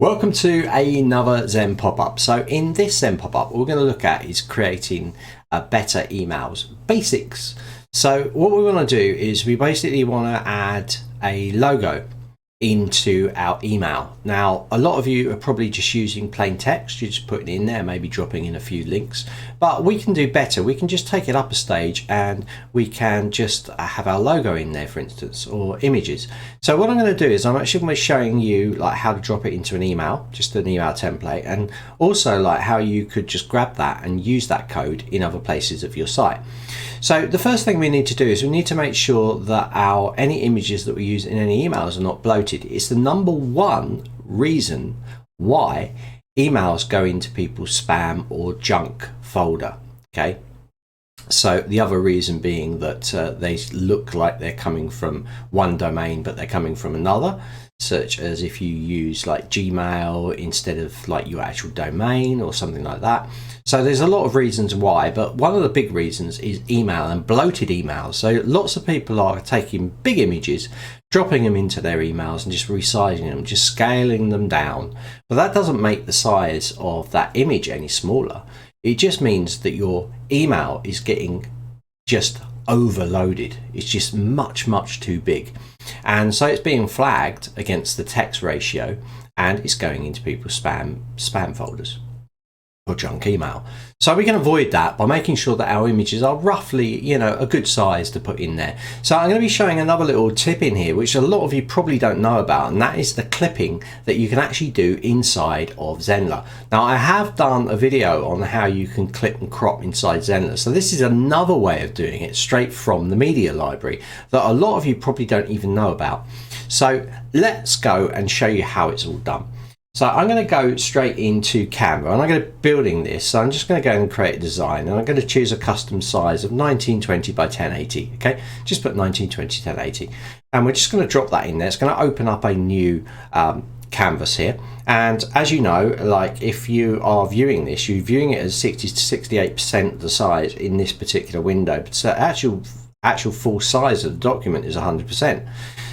Welcome to another Zen pop-up. So in this Zen pop-up, what we're going to look at is creating better emails basics. So what we want to do is we basically want to add a logo into our email. Now, a lot of you are probably just using plain text. You're just putting it in there, maybe dropping in a few links, but we can do better. We can just take it up a stage and we can just have our logo in there, for instance, or images. So what I'm going to do is I'm actually going to be showing you like how to drop it into an email, just an email template, and also like how you could just grab that and use that code in other places of your site. So the first thing we need to do is we need to make sure that any images that we use in any emails are not bloated. It's the number one reason why emails go into people's spam or junk folder. Okay. So the other reason being that they look like they're coming from one domain, but they're coming from another, such as if you use like Gmail instead of like your actual domain or something like that. So there's a lot of reasons why, but one of the big reasons is email and bloated emails. So lots of people are taking big images, dropping them into their emails and just resizing them, just scaling them down. But that doesn't make the size of that image any smaller. It just means that your email is getting just overloaded. It's just much too big. And so it's being flagged against the text ratio and it's going into people's spam folders or junk email. So we can avoid that by making sure that our images are roughly, a good size to put in there. So I'm going to be showing another little tip in here, which a lot of you probably don't know about, and that is the clipping that you can actually do inside of Zenler. Now, I have done a video on how you can clip and crop inside Zenler. So this is another way of doing it straight from the media library that a lot of you probably don't even know about. So let's go and show you how it's all done. So I'm going to go straight into Canva and I'm going to building this. So I'm just going to go and create a design and I'm going to choose a custom size of 1920 by 1080. Okay, just put 1920 1080 and we're just going to drop that in there. It's going to open up a new canvas here. And as you know, like if you are viewing this, you're viewing it as 60 to 68% of the size in this particular window. But so actual full size of the document is 100%.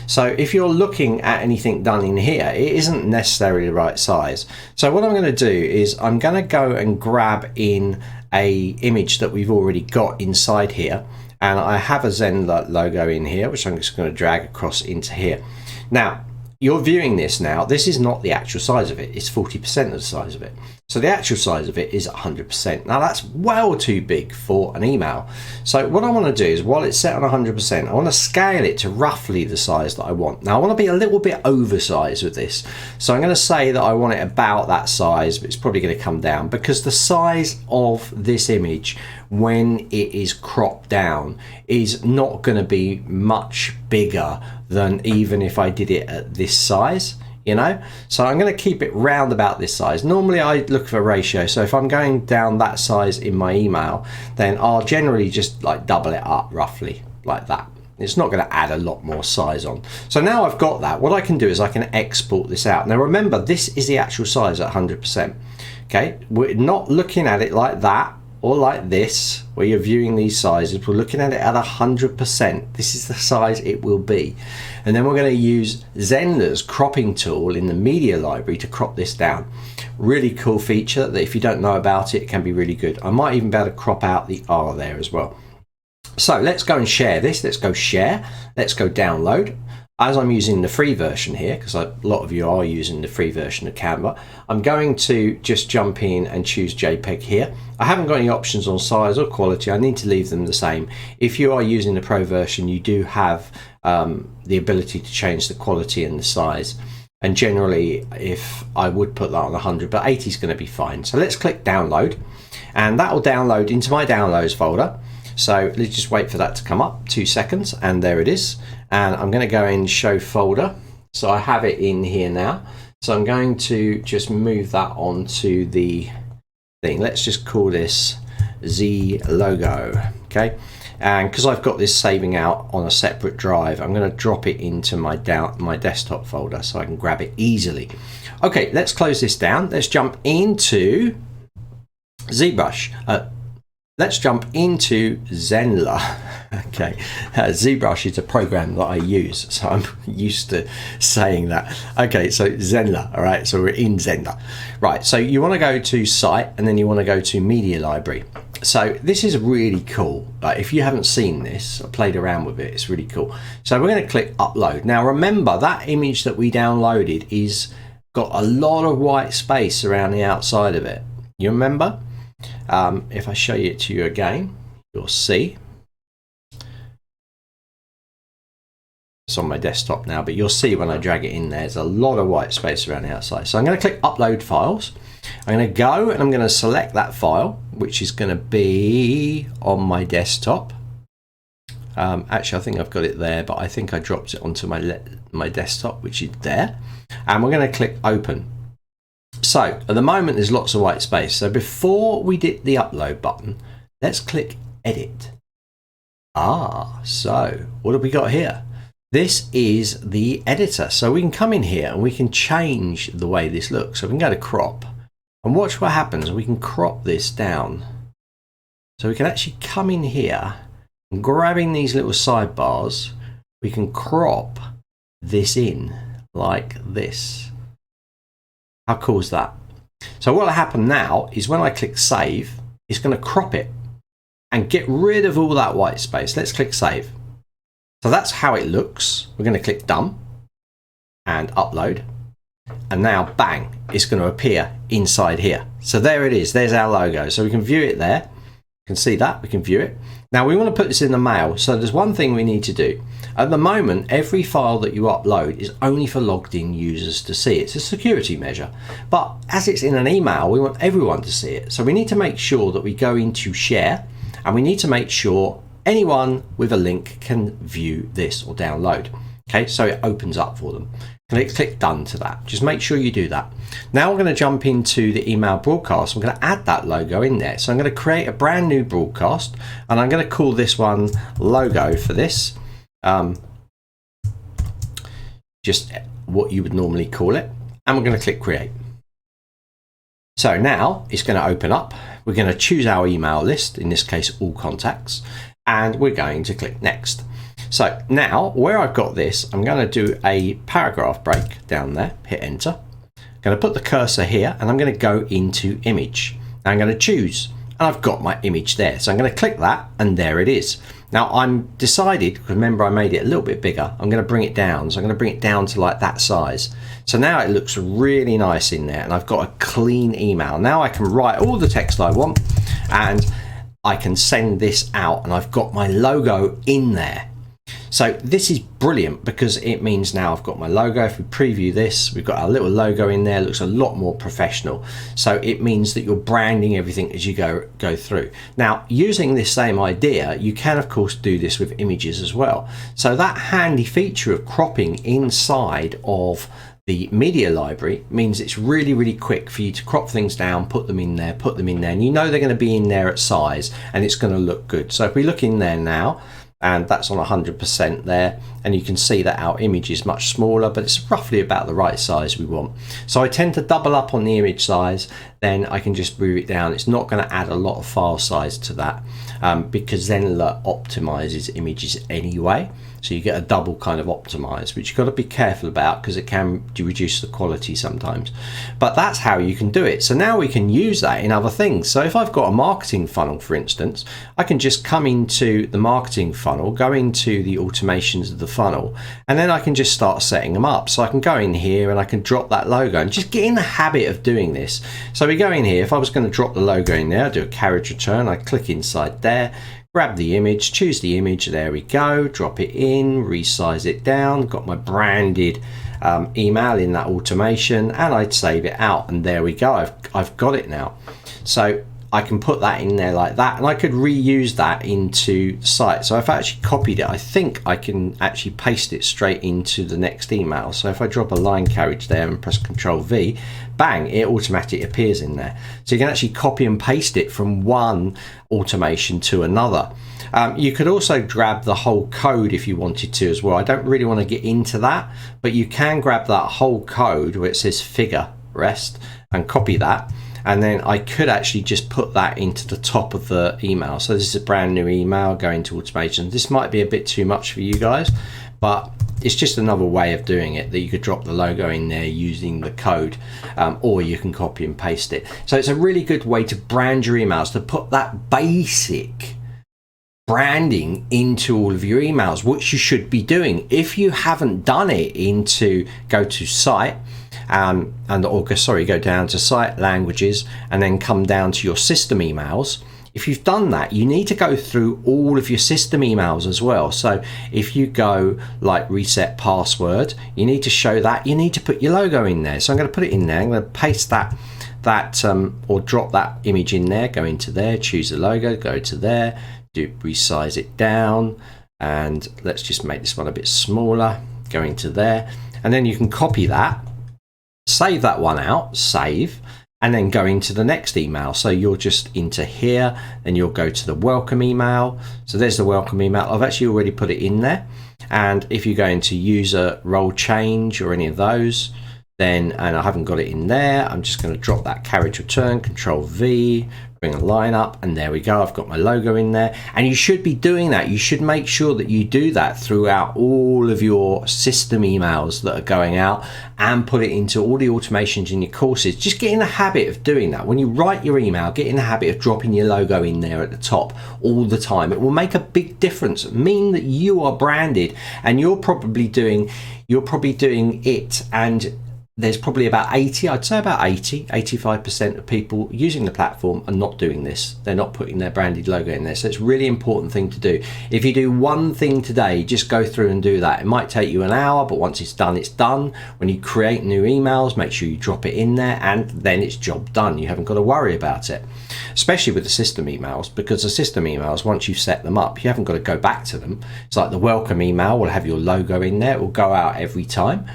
So if you're looking at anything done in here, it isn't necessarily the right size. So what I'm going to do is I'm going to go and grab in a image that we've already got inside here. And I have a Zenler logo in here, which I'm just going to drag across into here. Now, you're viewing this now. This is not the actual size of it. It's 40% of the size of it. So the actual size of it is 100%. Now that's well too big for an email. So what I want to do is while it's set on 100%, I want to scale it to roughly the size that I want. Now I want to be a little bit oversized with this. So I'm going to say that I want it about that size, but it's probably going to come down because the size of this image when it is cropped down is not going to be much bigger than even if I did it at this size. So I'm going to keep it round about this size. Normally I look for a ratio, so if I'm going down that size in my email, then I'll generally just like double it up roughly like that. It's not going to add a lot more size on. So now I've got that, what I can do is I can export this out. Now remember, this is the actual size at 100%. Okay, we're not looking at it like that or like this where you're viewing these sizes. We're looking at it at 100%. This is the size it will be. And then we're going to use Zenler's cropping tool in the media library to crop this down. Really cool feature that if you don't know about it, it can be really good. I might even be able to crop out the R there as well. So let's go and share this. Let's go share. Let's go download. As I'm using the free version here, because a lot of you are using the free version of Canva, I'm going to just jump in and choose JPEG here. I haven't got any options on size or quality. I need to leave them the same. If you are using the pro version, you do have the ability to change the quality and the size. And generally, if I would put that on 100, but 80 is going to be fine. So let's click download, and that will download into my downloads folder. So let's just wait for that to come up, 2 seconds, and there it is. And I'm going to go in show folder. So I have it in here now. So I'm going to just move that onto the thing. Let's just call this Z logo. Okay. And because I've got this saving out on a separate drive, I'm going to drop it into my desktop folder so I can grab it easily. Okay, let's close this down. Let's jump into ZBrush. let's jump into Zenler. Okay, ZBrush is a program that I use, so I'm used to saying that. Okay, so Zenler, all right, so we're in Zenler. Right, so you want to go to Site, and then you want to go to Media Library. So this is really cool. If you haven't seen this, I played around with it, it's really cool. So we're going to click Upload. Now remember, that image that we downloaded is got a lot of white space around the outside of it. You remember? If I show it to you again, you'll see. It's on my desktop now, but you'll see when I drag it in there's a lot of white space around the outside. So I'm going to click Upload Files. I'm going to go and I'm going to select that file, which is going to be on my desktop. Actually, I think I've got it there, but I think I dropped it onto my desktop, which is there. And we're going to click Open. So at the moment, there's lots of white space. So before we did the Upload button, let's click Edit. So what have we got here? This is the editor. So we can come in here and we can change the way this looks. So we can go to Crop. And watch what happens. We can crop this down. So we can actually come in here and grabbing these little sidebars, we can crop this in like this. How cool is that? So what will happen now is when I click Save, it's going to crop it and get rid of all that white space. Let's click Save. So that's how it looks. We're going to click Done and Upload. And now, bang, it's going to appear inside here. So there it is. There's our logo. So we can view it there. You can see that. We can view it. Now, we want to put this in the mail. So there's one thing we need to do. At the moment, every file that you upload is only for logged in users to see. It's a security measure. But as it's in an email, we want everyone to see it. So we need to make sure that we go into Share. And we need to make sure anyone with a link can view this or download. Okay, so it opens up for them. Click Done to that. Just make sure you do that. Now we're going to jump into the email broadcast. I'm going to add that logo in there. So I'm going to create a brand new broadcast and I'm going to call this one Logo for this. Just what you would normally call it. And we're going to click Create. So now it's going to open up. We're going to choose our email list, in this case all contacts, and we're going to click Next. So now where I've got this, I'm going to do a paragraph break down there, hit Enter. I'm going to put the cursor here and I'm going to go into Image. Now I'm going to choose and I've got my image there. So I'm going to click that and there it is. Now I'm decided, remember I made it a little bit bigger, I'm going to bring it down. So I'm going to bring it down to like that size. So now it looks really nice in there and I've got a clean email. Now I can write all the text I want and I can send this out and I've got my logo in there. So this is brilliant because it means now I've got my logo. If we preview this, we've got our little logo in there. It looks a lot more professional. So it means that you're branding everything as you go through. Now, using this same idea, you can of course do this with images as well. So that handy feature of cropping inside of the media library means it's really, really quick for you to crop things down, put them in there, and you know they're going to be in there at size and it's going to look good. So if we look in there now, and that's on 100% there, and you can see that our image is much smaller, but it's roughly about the right size we want. So I tend to double up on the image size, then I can just move it down. It's not going to add a lot of file size to that because Zenler optimizes images anyway. So you get a double kind of optimize, which you've got to be careful about because it can reduce the quality sometimes. But that's how you can do it. So now we can use that in other things. So if I've got a marketing funnel, for instance, I can just come into the marketing funnel, go into the automations of the funnel, and then I can just start setting them up. So I can go in here and I can drop that logo and just get in the habit of doing this. So we go in here. If I was going to drop the logo in there, I do a carriage return. I click inside there. Grab the image, choose the image, there we go, drop it in, resize it down, got my branded email in that automation, and I'd save it out, and there we go, I've got it now. So I can put that in there like that, and I could reuse that into the site. So if I actually copied it, I think I can actually paste it straight into the next email. So if I drop a line carriage there and press Ctrl+V, bang, it automatically appears in there. So you can actually copy and paste it from one automation to another. You could also grab the whole code if you wanted to as well. I don't really want to get into that, but you can grab that whole code where it says figure rest and copy that. and then I could actually just put that into the top of the email. So this is a brand new email going to automation. This might be a bit too much for you guys, but it's just another way of doing it, that you could drop the logo in there using the code, or you can copy and paste it. So it's a really good way to brand your emails, to put that basic branding into all of your emails, which you should be doing. If you haven't done it, go to site, go down to site languages, and then come down to your system emails. If you've done that, you need to go through all of your system emails as well. So if you go like reset password, you need to show that, you need to put your logo in there. So I'm going to put it in there. I'm going to paste that or drop that image in there, go into there, choose the logo, go to there, resize it down, and let's just make this one a bit smaller, go into there, and then you can copy that, save that one out, save, and then go into the next email. So you're just into here, and you'll go to the welcome email. So there's the welcome email. I've actually already put it in there. And if you go into user role change or any of those, then, and I haven't got it in there, I'm just going to drop that carriage return, Control V, bring a line up, and there we go. I've got my logo in there. And you should be doing that. You should make sure that you do that throughout all of your system emails that are going out, and put it into all the automations in your courses. Just get in the habit of doing that. When you write your email, get in the habit of dropping your logo in there at the top all the time. It will make a big difference, mean that you are branded, and you're probably doing it, and there's probably about 85% of people using the platform are not doing this. They're not putting their branded logo in there. So it's a really important thing to do. If you do one thing today, just go through and do that. It might take you an hour, but once it's done, it's done. When you create new emails, make sure you drop it in there, and then it's job done. You haven't got to worry about it, especially with the system emails, because the system emails, once you've set them up, you haven't got to go back to them. It's like the welcome email will have your logo in there. It will go out every time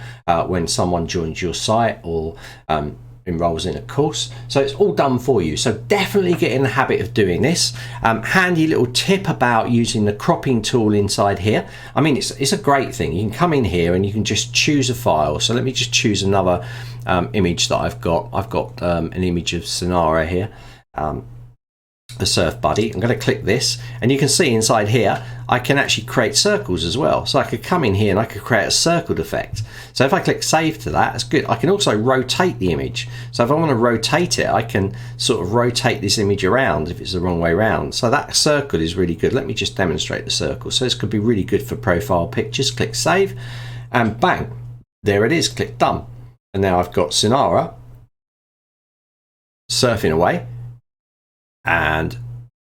when someone joins your site or enrolls in a course. So it's all done for you. So definitely get in the habit of doing this. Handy little tip about using the cropping tool inside here. I mean, it's a great thing. You can come in here and you can just choose a file. So let me just choose another image that I've got. I've got an image of Zenler here, the surf buddy. I'm going to click this, and you can see inside here I can actually create circles as well. So I could come in here and I could create a circled effect. So if I click save to that, that's good. I can also rotate the image. So if I want to rotate it, I can sort of rotate this image around if it's the wrong way around. So that circle is really good. Let me just demonstrate the circle. So this could be really good for profile pictures. Click save, and bang, there it is. Click done. And now I've got Zenler surfing away, and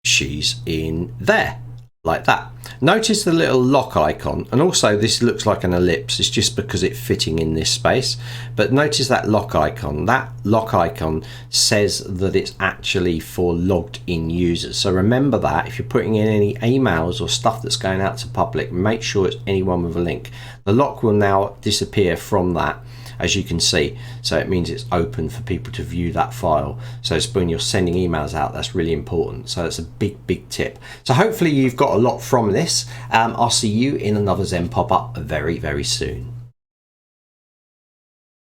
she's in there like that. Notice the little lock icon, and also this looks like an ellipse. It's just because it's fitting in this space, but notice that lock icon. That lock icon says that it's actually for logged in users. So remember that if you're putting in any emails or stuff that's going out to public, make sure it's anyone with a link. The lock will now disappear from that, as you can see. So it means it's open for people to view that file. So it's when you're sending emails out, that's really important. So it's a big tip. So hopefully you've got a lot from this. I'll see you in another Zen pop-up very soon.